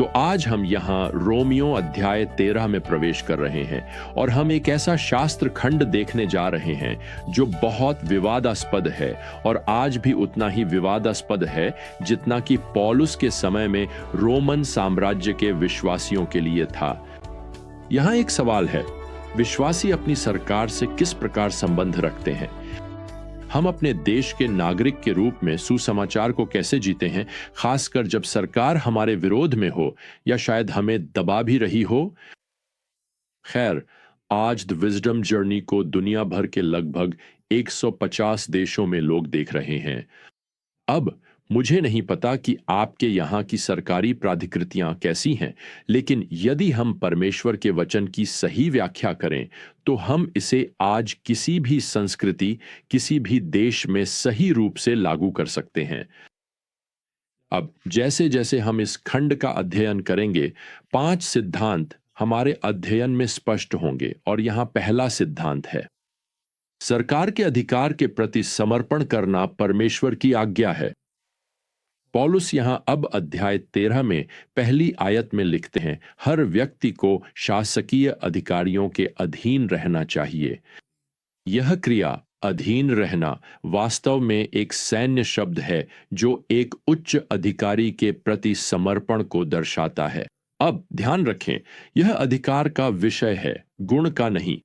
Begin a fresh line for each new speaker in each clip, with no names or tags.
तो आज हम यहाँ रोमियो अध्याय 13 में प्रवेश कर रहे हैं और हम एक ऐसा शास्त्र खंड देखने जा रहे हैं जो बहुत विवादास्पद है और आज भी उतना ही विवादास्पद है जितना कि पौलुस के समय में रोमन साम्राज्य के विश्वासियों के लिए था। यहाँ एक सवाल है, विश्वासी अपनी सरकार से किस प्रकार संबंध रखते हैं? हम अपने देश के नागरिक के रूप में सुसमाचार को कैसे जीते हैं, खासकर जब सरकार हमारे विरोध में हो या शायद हमें दबा भी रही हो? खैर, आज द विजडम जर्नी को दुनिया भर के लगभग 150 देशों में लोग देख रहे हैं। अब मुझे नहीं पता कि आपके यहाँ की सरकारी प्राधिकृतियां कैसी हैं, लेकिन यदि हम परमेश्वर के वचन की सही व्याख्या करें तो हम इसे आज किसी भी संस्कृति, किसी भी देश में सही रूप से लागू कर सकते हैं। अब जैसे जैसे हम इस खंड का अध्ययन करेंगे, 5 सिद्धांत हमारे अध्ययन में स्पष्ट होंगे और यहाँ पहला सिद्धांत है, सरकार के अधिकार के प्रति समर्पण करना परमेश्वर की आज्ञा है। पौलुस यहां अब अध्याय 13 में पहली आयत में लिखते हैं, हर व्यक्ति को शासकीय अधिकारियों के अधीन रहना चाहिए। यह क्रिया अधीन रहना वास्तव में एक सैन्य शब्द है जो एक उच्च अधिकारी के प्रति समर्पण को दर्शाता है। अब ध्यान रखें, यह अधिकार का विषय है, गुण का नहीं।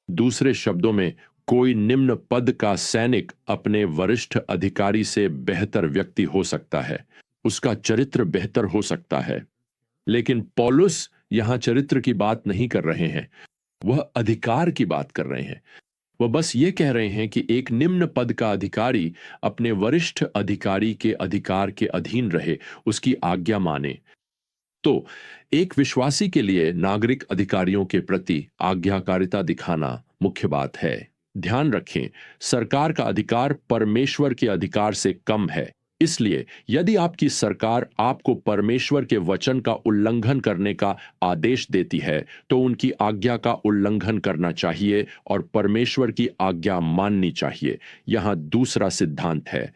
दूसरे शब्दों में, कोई निम्न पद का सैनिक अपने वरिष्ठ अधिकारी से बेहतर व्यक्ति हो सकता है, उसका चरित्र बेहतर हो सकता है, लेकिन पौलुस यहां चरित्र की बात नहीं कर रहे हैं, वह अधिकार की बात कर रहे हैं। वह बस ये कह रहे हैं कि एक निम्न पद का अधिकारी अपने वरिष्ठ अधिकारी के अधिकार के अधीन रहे, उसकी आज्ञा माने। तो एक विश्वासी के लिए नागरिक अधिकारियों के प्रति आज्ञाकारिता दिखाना मुख्य बात है। ध्यान रखें, सरकार का अधिकार परमेश्वर के अधिकार से कम है। इसलिए यदि आपकी सरकार आपको परमेश्वर के वचन का उल्लंघन करने का आदेश देती है तो उनकी आज्ञा का उल्लंघन करना चाहिए और परमेश्वर की आज्ञा माननी चाहिए। यहां दूसरा सिद्धांत है,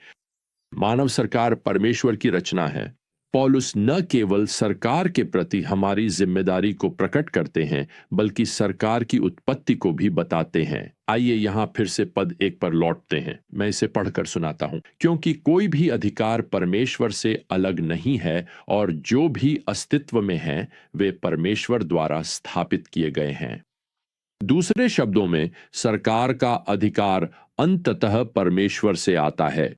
मानव सरकार परमेश्वर की रचना है। पौलुस न केवल सरकार के प्रति हमारी जिम्मेदारी को प्रकट करते हैं, बल्कि सरकार की उत्पत्ति को भी बताते हैं। आइए यहां फिर से पद 1 पर लौटते हैं। मैं इसे पढ़कर सुनाता हूं। क्योंकि कोई भी अधिकार परमेश्वर से अलग नहीं है और जो भी अस्तित्व में हैं, वे परमेश्वर द्वारा स्थापित किए गए हैं। दूसरे शब्दों में, सरकार का अधिकार अंततः परमेश्वर से आता है।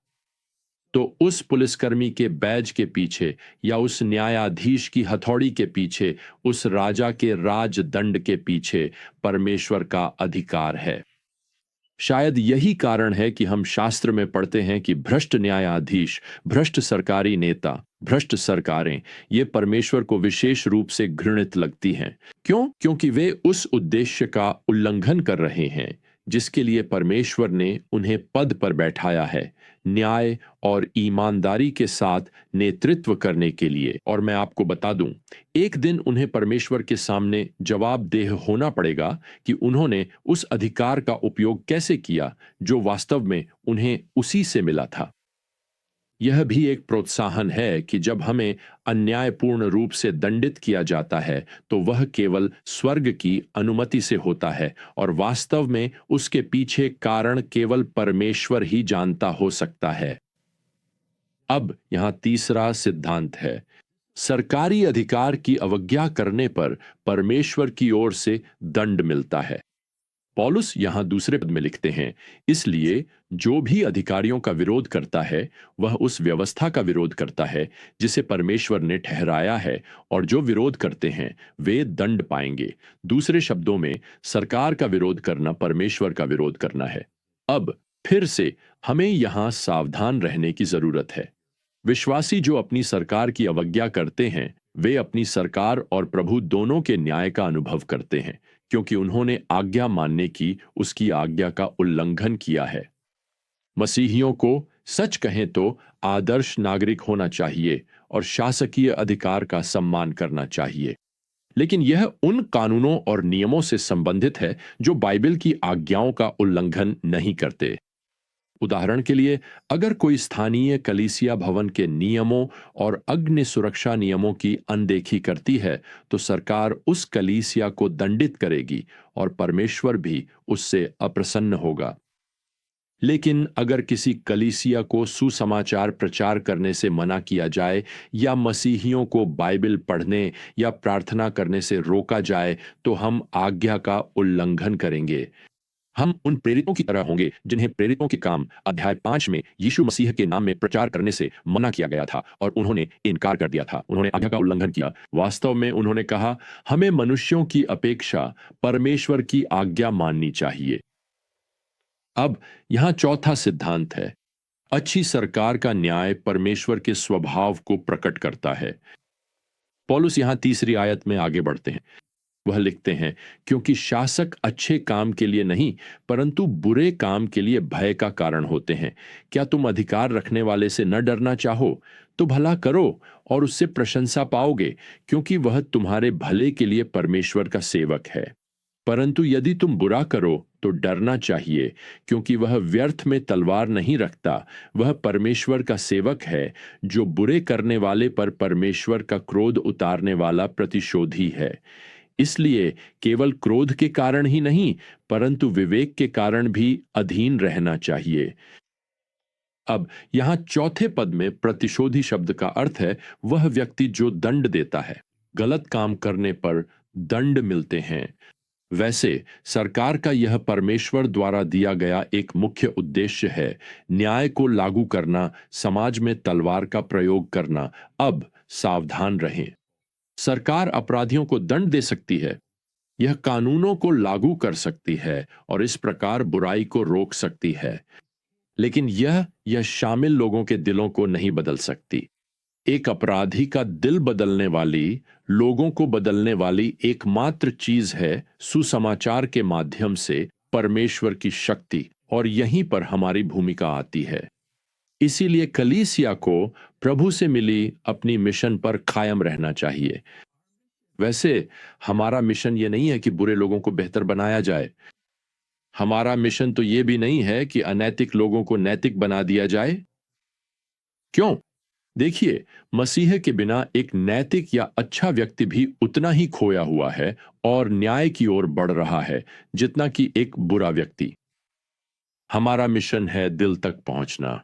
तो उस पुलिसकर्मी के बैज के पीछे या उस न्यायाधीश की हथौड़ी के पीछे, उस राजा के राजदंड के पीछे परमेश्वर का अधिकार है। शायद यही कारण है कि हम शास्त्र में पढ़ते हैं कि भ्रष्ट न्यायाधीश, भ्रष्ट सरकारी नेता, भ्रष्ट सरकारें ये परमेश्वर को विशेष रूप से घृणित लगती हैं। क्यों? क्योंकि वे उस उद्देश्य का उल्लंघन कर रहे हैं जिसके लिए परमेश्वर ने उन्हें पद पर बैठाया है, न्याय और ईमानदारी के साथ नेतृत्व करने के लिए। और मैं आपको बता दूं, एक दिन उन्हें परमेश्वर के सामने जवाबदेह होना पड़ेगा कि उन्होंने उस अधिकार का उपयोग कैसे किया जो वास्तव में उन्हें उसी से मिला था। यह भी एक प्रोत्साहन है कि जब हमें अन्यायपूर्ण रूप से दंडित किया जाता है तो वह केवल स्वर्ग की अनुमति से होता है और वास्तव में उसके पीछे कारण केवल परमेश्वर ही जानता हो सकता है। अब यहां तीसरा सिद्धांत है, सरकारी अधिकार की अवज्ञा करने पर परमेश्वर की ओर से दंड मिलता है। पौलुस यहां दूसरे पद में लिखते हैं, इसलिए जो भी अधिकारियों का विरोध करता है वह उस व्यवस्था का विरोध करता है जिसे परमेश्वर ने ठहराया है, और जो विरोध करते हैं वे दंड पाएंगे। दूसरे शब्दों में, सरकार का विरोध करना परमेश्वर का विरोध करना है। अब फिर से हमें यहां सावधान रहने की जरूरत है। विश्वासी जो अपनी सरकार की अवज्ञा करते हैं, वे अपनी सरकार और प्रभु दोनों के न्याय का अनुभव करते हैं, क्योंकि उन्होंने आज्ञा मानने की उसकी आज्ञा का उल्लंघन किया है। मसीहियों को सच कहें तो आदर्श नागरिक होना चाहिए और शासकीय अधिकार का सम्मान करना चाहिए, लेकिन यह उन कानूनों और नियमों से संबंधित है जो बाइबल की आज्ञाओं का उल्लंघन नहीं करते। उदाहरण के लिए, अगर कोई स्थानीय कलीसिया भवन के नियमों और अग्नि सुरक्षा नियमों की अनदेखी करती है, तो सरकार उस कलीसिया को दंडित करेगी और परमेश्वर भी उससे अप्रसन्न होगा। लेकिन अगर किसी कलीसिया को सुसमाचार प्रचार करने से मना किया जाए या मसीहियों को बाइबल पढ़ने या प्रार्थना करने से रोका जाए, तो हम आज्ञा का उल्लंघन करेंगे। हम उन प्रेरितों की तरह होंगे जिन्हें प्रेरितों के काम अध्याय 5 में यीशु मसीह के नाम में प्रचार करने से मना किया गया था और उन्होंने इनकार कर दिया था। उन्होंने आज्ञा का उल्लंघन किया। वास्तव में उन्होंने कहा, हमें मनुष्यों की अपेक्षा परमेश्वर की आज्ञा माननी चाहिए। अब यहां चौथा सिद्धांत है। अच्छी सरकार का न्याय परमेश्वर के स्वभाव को प्रकट करता है। पौलुस यहां तीसरी आयत में आगे बढ़ते हैं। वह लिखते हैं, क्योंकि शासक अच्छे काम के लिए नहीं परंतु बुरे काम के लिए भय का कारण होते हैं। क्या तुम अधिकार रखने वाले से न डरना चाहो? तो भला करो और उससे प्रशंसा पाओगे, क्योंकि वह तुम्हारे भले के लिए परमेश्वर का सेवक है। परंतु यदि तुम बुरा करो तो डरना चाहिए, क्योंकि वह व्यर्थ में तलवार नहीं रखता। वह परमेश्वर का सेवक है, जो बुरे करने वाले पर परमेश्वर का क्रोध उतारने वाला प्रतिशोधी है। इसलिए केवल क्रोध के कारण ही नहीं परंतु विवेक के कारण भी अधीन रहना चाहिए। अब यहां चौथे पद में प्रतिशोधी शब्द का अर्थ है वह व्यक्ति जो दंड देता है। गलत काम करने पर दंड मिलते हैं। वैसे सरकार का यह परमेश्वर द्वारा दिया गया एक मुख्य उद्देश्य है, न्याय को लागू करना, समाज में तलवार का प्रयोग करना। अब सावधान रहें। सरकार अपराधियों को दंड दे सकती है, यह कानूनों को लागू कर सकती है और इस प्रकार बुराई को रोक सकती है, लेकिन यह शामिल लोगों के दिलों को नहीं बदल सकती। एक अपराधी का दिल बदलने वाली, लोगों को बदलने वाली एकमात्र चीज है सुसमाचार के माध्यम से परमेश्वर की शक्ति, और यहीं पर हमारी भूमिका आती है। इसीलिए कलीसिया को प्रभु से मिली अपनी मिशन पर कायम रहना चाहिए। वैसे हमारा मिशन ये नहीं है कि बुरे लोगों को बेहतर बनाया जाए। हमारा मिशन तो ये भी नहीं है कि अनैतिक लोगों को नैतिक बना दिया जाए। क्यों? देखिए, मसीह के बिना एक नैतिक या अच्छा व्यक्ति भी उतना ही खोया हुआ है और न्याय की ओर बढ़ रहा है जितना कि एक बुरा व्यक्ति। हमारा मिशन है दिल तक पहुंचना।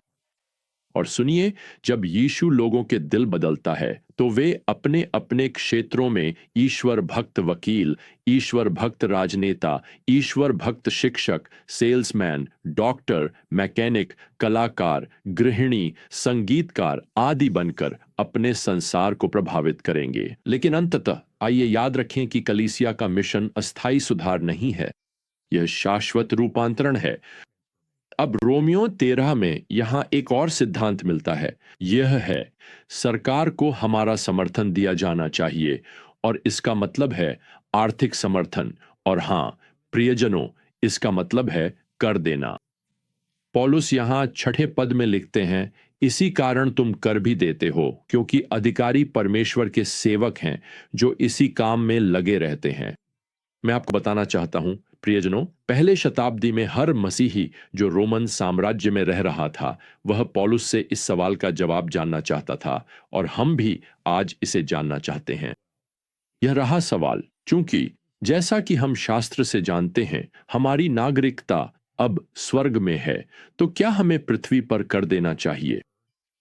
और सुनिए, जब यीशु लोगों के दिल बदलता है तो वे अपने अपने क्षेत्रों में ईश्वर भक्त वकील, ईश्वर भक्त राजनेता, ईश्वर भक्त शिक्षक, सेल्समैन, डॉक्टर, मैकेनिक, कलाकार, गृहिणी, संगीतकार आदि बनकर अपने संसार को प्रभावित करेंगे। लेकिन अंततः आइए याद रखें कि कलीसिया का मिशन अस्थायी सुधार नहीं है, यह शाश्वत रूपांतरण है। अब रोमियो 13 में यहां एक और सिद्धांत मिलता है। यह है, सरकार को हमारा समर्थन दिया जाना चाहिए, और इसका मतलब है आर्थिक समर्थन। और हां प्रियजनों, इसका मतलब है कर देना। पौलुस यहां छठे पद में लिखते हैं, इसी कारण तुम कर भी देते हो, क्योंकि अधिकारी परमेश्वर के सेवक हैं जो इसी काम में लगे रहते हैं। मैं आपको बताना चाहता हूं प्रियजनों, पहले शताब्दी में हर मसीही जो रोमन साम्राज्य में रह रहा था, वह पौलुस से इस सवाल का जवाब जानना चाहता था, और हम भी आज इसे जानना चाहते हैं। यह रहा सवाल, चूंकि जैसा कि हम शास्त्र से जानते हैं हमारी नागरिकता अब स्वर्ग में है, तो क्या हमें पृथ्वी पर कर देना चाहिए?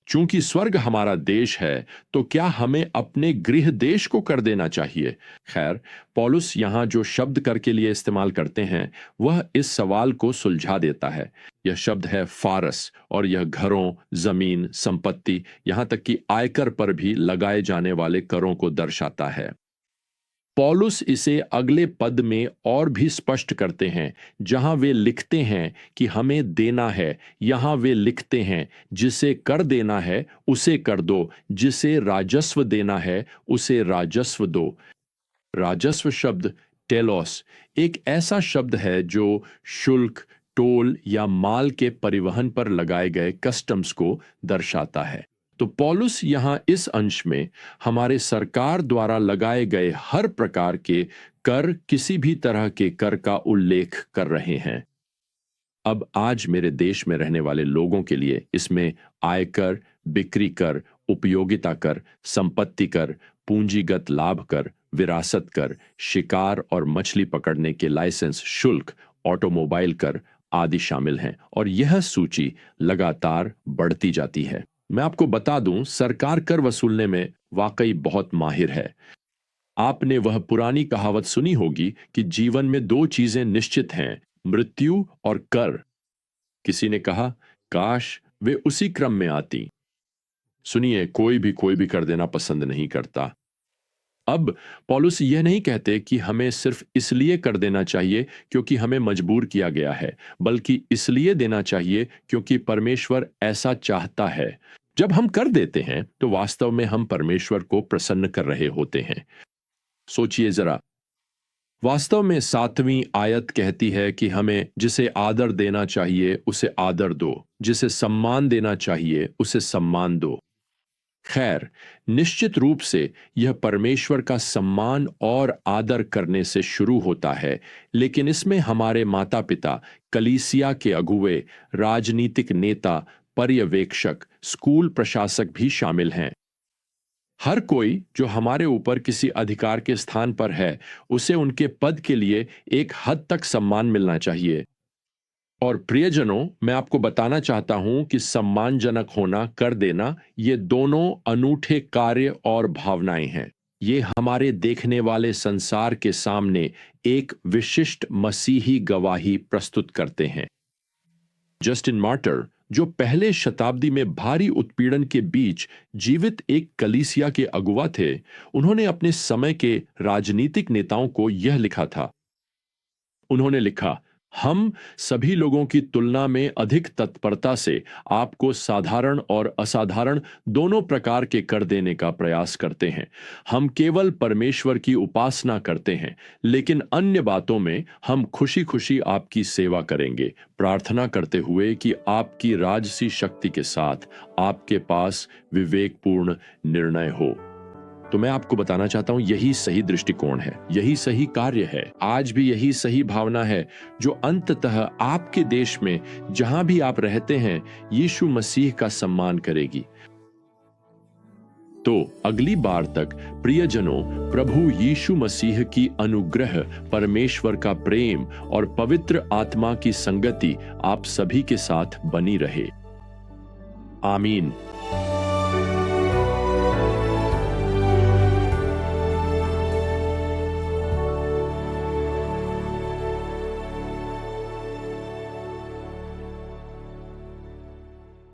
चूंकि स्वर्ग हमारा देश है, तो क्या हमें अपने गृह देश को कर देना चाहिए? खैर, पौलुस यहां जो शब्द कर के लिए इस्तेमाल करते हैं वह इस सवाल को सुलझा देता है। यह शब्द है फारस, और यह घरों, जमीन, संपत्ति, यहां तक कि आयकर पर भी लगाए जाने वाले करों को दर्शाता है। पौलुस इसे अगले पद में और भी स्पष्ट करते हैं, जहां वे लिखते हैं कि हमें देना है, यहां वे लिखते हैं जिसे कर देना है उसे कर दो, जिसे राजस्व देना है उसे राजस्व दो। राजस्व शब्द टेलोस एक ऐसा शब्द है जो शुल्क, टोल या माल के परिवहन पर लगाए गए कस्टम्स को दर्शाता है। तो पौलुस यहां इस अंश में हमारे सरकार द्वारा लगाए गए हर प्रकार के कर, किसी भी तरह के कर का उल्लेख कर रहे हैं। अब आज मेरे देश में रहने वाले लोगों के लिए इसमें आयकर, बिक्री कर, उपयोगिता कर, संपत्ति कर, पूंजीगत लाभ कर, विरासत कर, शिकार और मछली पकड़ने के लाइसेंस शुल्क, ऑटोमोबाइल कर आदि शामिल हैं और यह सूची लगातार बढ़ती जाती है। मैं आपको बता दूं, सरकार कर वसूलने में वाकई बहुत माहिर है। आपने वह पुरानी कहावत सुनी होगी कि जीवन में दो चीजें निश्चित हैं, मृत्यु और कर। किसी ने कहा, काश वे उसी क्रम में आती। सुनिए, कोई भी कर देना पसंद नहीं करता। अब पौलुस यह नहीं कहते कि हमें सिर्फ इसलिए कर देना चाहिए क्योंकि हमें मजबूर किया गया है, बल्कि इसलिए देना चाहिए क्योंकि परमेश्वर ऐसा चाहता है। जब हम कर देते हैं तो वास्तव में हम परमेश्वर को प्रसन्न कर रहे होते हैं। सोचिए जरा, वास्तव में 7वीं आयत कहती है कि हमें जिसे आदर देना चाहिए उसे आदर दो, जिसे सम्मान देना चाहिए उसे सम्मान दो। खैर, निश्चित रूप से यह परमेश्वर का सम्मान और आदर करने से शुरू होता है, लेकिन इसमें हमारे माता पिता, कलीसिया के अगुवे, राजनीतिक नेता, पर्यवेक्षक, स्कूल प्रशासक भी शामिल हैं। हर कोई जो हमारे ऊपर किसी अधिकार के स्थान पर है, उसे उनके पद के लिए एक हद तक सम्मान मिलना चाहिए। और प्रियजनों, मैं आपको बताना चाहता हूं कि सम्मानजनक होना, कर देना, ये दोनों अनूठे कार्य और भावनाएं हैं। ये हमारे देखने वाले संसार के सामने एक विशिष्ट मसीही गवाही प्रस्तुत करते हैं। जस्टिन मार्टर, जो पहले शताब्दी में भारी उत्पीड़न के बीच जीवित एक कलीसिया के अगुवा थे, उन्होंने अपने समय के राजनीतिक नेताओं को यह लिखा था। उन्होंने लिखा, हम सभी लोगों की तुलना में अधिक तत्परता से आपको साधारण और असाधारण दोनों प्रकार के कर देने का प्रयास करते हैं। हम केवल परमेश्वर की उपासना करते हैं, लेकिन अन्य बातों में हम खुशी खुशी आपकी सेवा करेंगे, प्रार्थना करते हुए कि आपकी राजसी शक्ति के साथ आपके पास विवेकपूर्ण निर्णय हो। तो मैं आपको बताना चाहता हूं, यही सही दृष्टिकोण है, यही सही कार्य है, आज भी यही सही भावना है जो अंततः आपके देश में जहां भी आप रहते हैं यीशु मसीह का सम्मान करेगी। तो अगली बार तक प्रियजनों, प्रभु यीशु मसीह की अनुग्रह, परमेश्वर का प्रेम और पवित्र आत्मा की संगति आप सभी के साथ बनी रहे। आमीन।